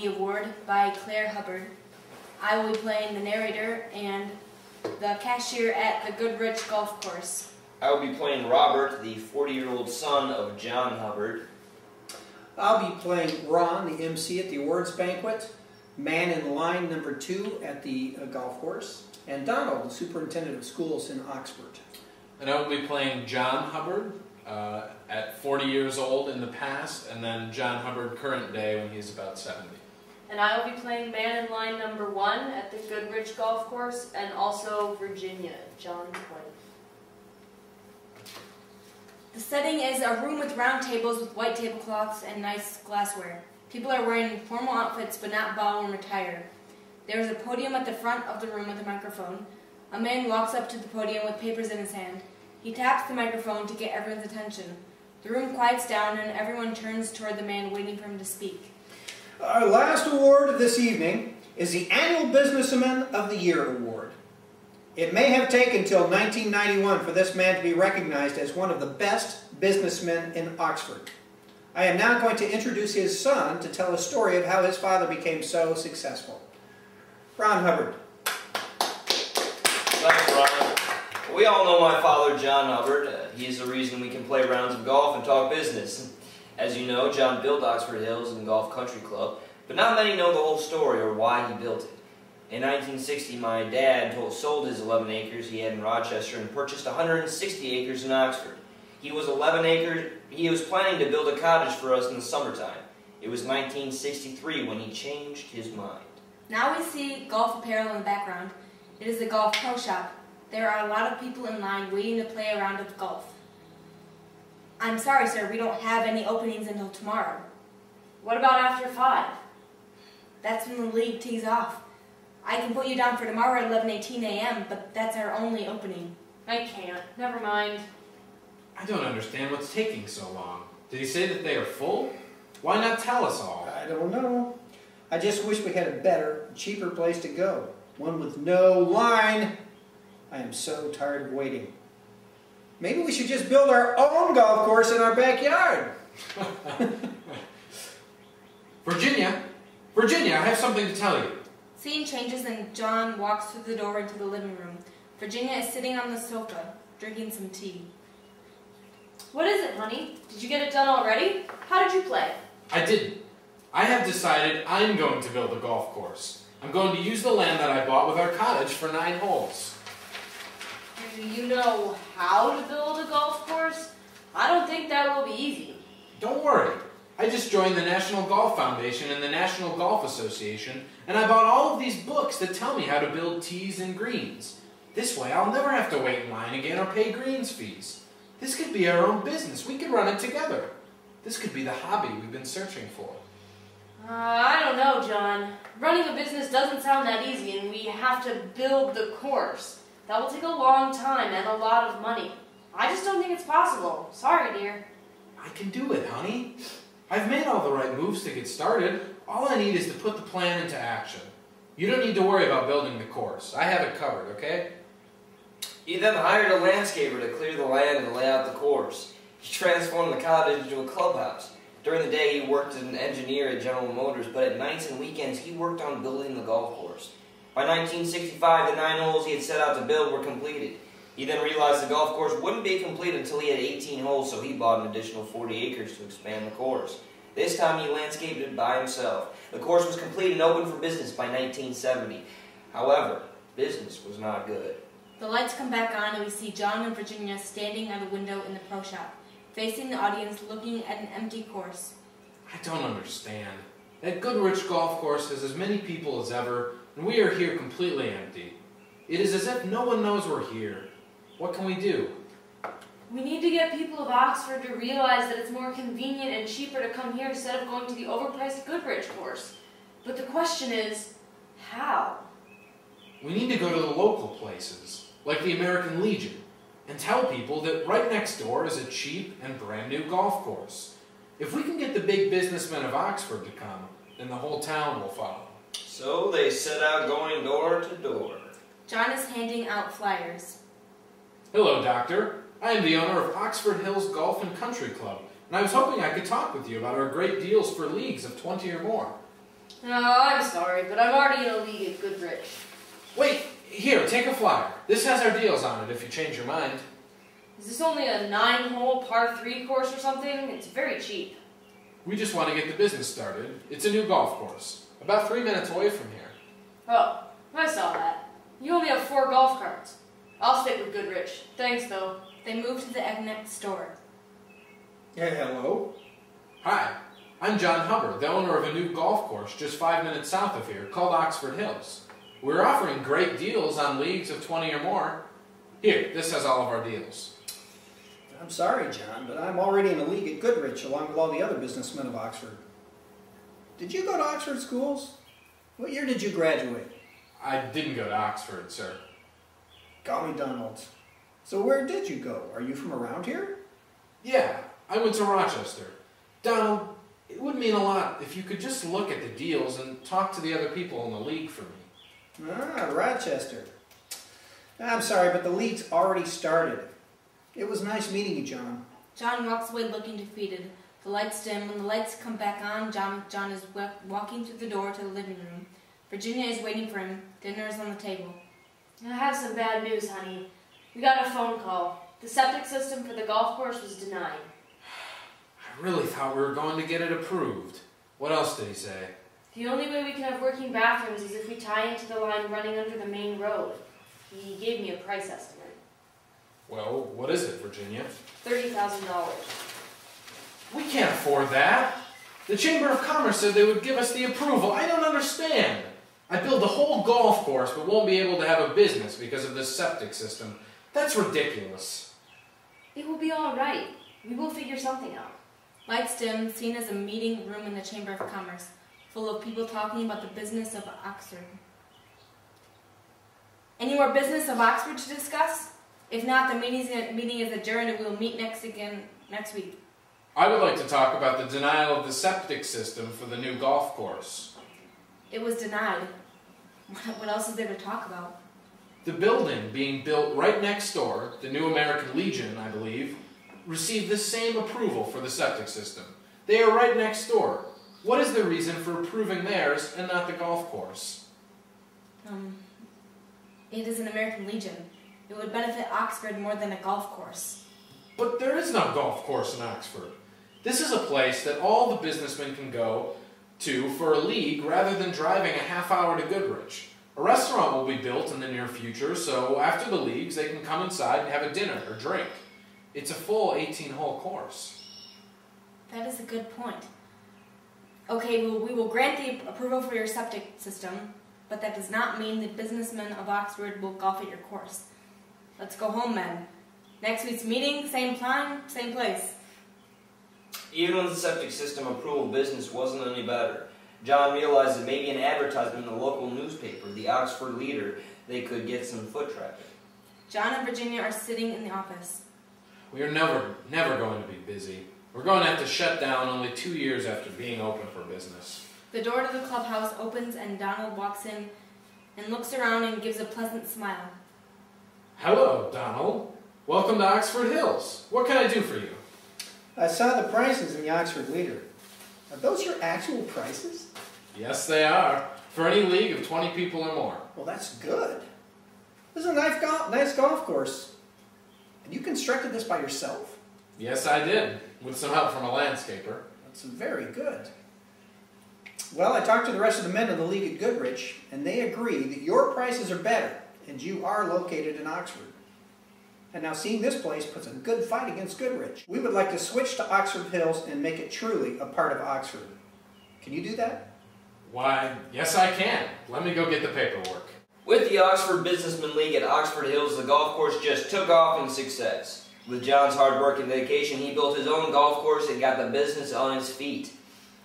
the award by Claire Hubbard. I will be playing the narrator and the cashier at the Goodrich Golf Course. I will be playing Robert, the 40-year-old son of John Hubbard. I'll be playing Ron, the MC at the awards banquet, man in line number 2 at the golf course, and Donald, the superintendent of schools in Oxford. And I will be playing John Hubbard at 40 years old in the past, and then John Hubbard current day when he's about 70. And I will be playing man in line number 1 at the Goodrich Golf Course, and also Virginia, John's wife. The setting is a room with round tables with white tablecloths and nice glassware. People are wearing formal outfits but not ballroom attire. There is a podium at the front of the room with a microphone. A man walks up to the podium with papers in his hand. He taps the microphone to get everyone's attention. The room quiets down and everyone turns toward the man waiting for him to speak. Our last award of this evening is the Annual Businessman of the Year Award. It may have taken till 1991 for this man to be recognized as one of the best businessmen in Oxford. I am now going to introduce his son to tell a story of how his father became so successful. Ron Hubbard. Thanks, Ron. We all know my father, John Hubbard. He is the reason we can play rounds of golf and talk business. As you know, John built Oxford Hills and Golf Country Club, but not many know the whole story or why he built it. In 1960, my dad sold his 11 acres he had in Rochester and purchased 160 acres in Oxford. He was planning to build a cottage for us in the summertime. It was 1963 when he changed his mind. Now we see golf apparel in the background. It is a golf pro shop. There are a lot of people in line waiting to play a round of golf. I'm sorry, sir, we don't have any openings until tomorrow. What about after 5? That's when the league tees off. I can put you down for tomorrow at 11:18 a.m., but that's our only opening. I can't. Never mind. I don't understand what's taking so long. Did he say that they are full? Why not tell us all? I don't know. I just wish we had a better, cheaper place to go. One with no line. I am so tired of waiting. Maybe we should just build our own golf course in our backyard. Virginia! Virginia, I have something to tell you. Scene changes and John walks through the door into the living room. Virginia is sitting on the sofa, drinking some tea. What is it, honey? Did you get it done already? How did you play? I didn't. I have decided I'm going to build a golf course. I'm going to use the land that I bought with our cottage for 9 holes. Do you know how to build a golf course? I don't think that will be easy. Don't worry. I just joined the National Golf Foundation and the National Golf Association, and I bought all of these books that tell me how to build tees and greens. This way I'll never have to wait in line again or pay greens fees. This could be our own business. We could run it together. This could be the hobby we've been searching for. I don't know, John. Running a business doesn't sound that easy, and we have to build the course. That will take a long time and a lot of money. I just don't think it's possible. Sorry, dear. I can do it, honey. I've made all the right moves to get started. All I need is to put the plan into action. You don't need to worry about building the course. I have it covered, okay? He then hired a landscaper to clear the land and lay out the course. He transformed the cottage into a clubhouse. During the day, he worked as an engineer at General Motors, but at nights and weekends, he worked on building the golf course. By 1965, the 9 holes he had set out to build were completed. He then realized the golf course wouldn't be complete until he had 18 holes, so he bought an additional 40 acres to expand the course. This time, he landscaped it by himself. The course was complete and open for business by 1970. However, business was not good. The lights come back on and we see John and Virginia standing at a window in the pro shop, facing the audience looking at an empty course. I don't understand. That Goodrich Golf Course has as many people as ever, and we are here completely empty. It is as if no one knows we're here. What can we do? We need to get people of Oxford to realize that it's more convenient and cheaper to come here instead of going to the overpriced Goodrich course. But the question is, how? We need to go to the local places, like the American Legion, and tell people that right next door is a cheap and brand new golf course. If we can get the big businessmen of Oxford to come, then the whole town will follow. So they set out going door to door. John is handing out flyers. Hello, Doctor. I am the owner of Oxford Hills Golf and Country Club, and I was hoping I could talk with you about our great deals for leagues of 20 or more. No, I'm sorry, but I'm already in a league at Goodrich. Wait, here, take a flyer. This has our deals on it if you change your mind. Is this only a 9-hole par 3 course or something? It's very cheap. We just want to get the business started. It's a new golf course, about 3 minutes away from here. Oh, I saw that. You only have 4 golf carts. I'll stick with Goodrich. Thanks, though. They moved to the next store. Yeah, hello. Hi, I'm John Hubbard, the owner of a new golf course just 5 minutes south of here called Oxford Hills. We're offering great deals on leagues of 20 or more. Here, this has all of our deals. I'm sorry, John, but I'm already in a league at Goodrich along with all the other businessmen of Oxford. Did you go to Oxford schools? What year did you graduate? I didn't go to Oxford, sir. Golly, Donald. So where did you go? Are you from around here? Yeah, I went to Rochester. Donald, it would mean a lot if you could just look at the deals and talk to the other people in the league for me. Ah, Rochester. I'm sorry, but the league's already started. It was nice meeting you, John. John walks away looking defeated. The lights dim. When the lights come back on, John is walking through the door to the living room. Virginia is waiting for him. Dinner is on the table. I have some bad news, honey. We got a phone call. The septic system for the golf course was denied. I really thought we were going to get it approved. What else did he say? The only way we can have working bathrooms is if we tie into the line running under the main road. He gave me a price estimate. Well, what is it, Virginia? $30,000. We can't afford that. The Chamber of Commerce said they would give us the approval. I don't understand. I build the whole golf course but won't be able to have a business because of this septic system. That's ridiculous. It will be all right. We will figure something out. Lights dim, seen as a meeting room in the Chamber of Commerce, full of people talking about the business of Oxford. Any more business of Oxford to discuss? If not, the meeting is adjourned and we will meet next week. I would like to talk about the denial of the septic system for the new golf course. It was denied. What else is there to talk about? The building being built right next door, the New American Legion, I believe, received the same approval for the septic system. They are right next door. What is the reason for approving theirs and not the golf course? It is an American Legion. It would benefit Oxford more than a golf course. But there is no golf course in Oxford. This is a place that all the businessmen can go to for a league rather than driving a half hour to Goodrich. A restaurant will be built in the near future, so after the leagues they can come inside and have a dinner or drink. It's a full 18-hole course. That is a good point. Okay, we will grant the approval for your septic system, but that does not mean the businessmen of Oxford will golf at your course. Let's go home, men. Next week's meeting, same time, same place. Even when the septic system approval business wasn't any better, John realized that maybe an advertisement in the local newspaper, the Oxford Leader, they could get some foot traffic. John and Virginia are sitting in the office. We are never going to be busy. We're going to have to shut down only 2 years after being open for business. The door to the clubhouse opens and Donald walks in and looks around and gives a pleasant smile. Hello, Donald. Welcome to Oxford Hills. What can I do for you? I saw the prices in the Oxford Leader. Are those your actual prices? Yes, they are. For any league of 20 people or more. Well, that's good. This is a nice golf course. And you constructed this by yourself? Yes, I did. With some help from a landscaper. That's very good. Well, I talked to the rest of the men in the league at Goodrich, and they agree that your prices are better, and you are located in Oxford. And now seeing this place puts a good fight against Goodrich. We would like to switch to Oxford Hills and make it truly a part of Oxford. Can you do that? Why, yes I can. Let me go get the paperwork. With the Oxford Businessman League at Oxford Hills, the golf course just took off in success. With John's hard work and dedication, he built his own golf course and got the business on its feet.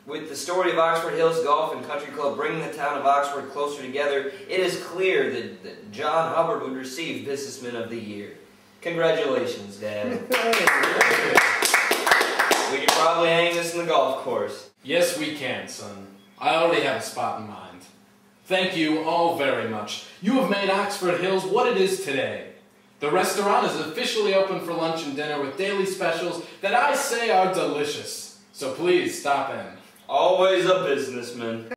With the story of Oxford Hills Golf and Country Club bringing the town of Oxford closer together, it is clear that John Hubbard would receive Businessman of the Year. Congratulations, Dad. We could probably hang this in the golf course. Yes, we can, son. I already have a spot in mind. Thank you all very much. You have made Oxford Hills what it is today. The restaurant is officially open for lunch and dinner with daily specials that I say are delicious. So please stop in. Always a businessman.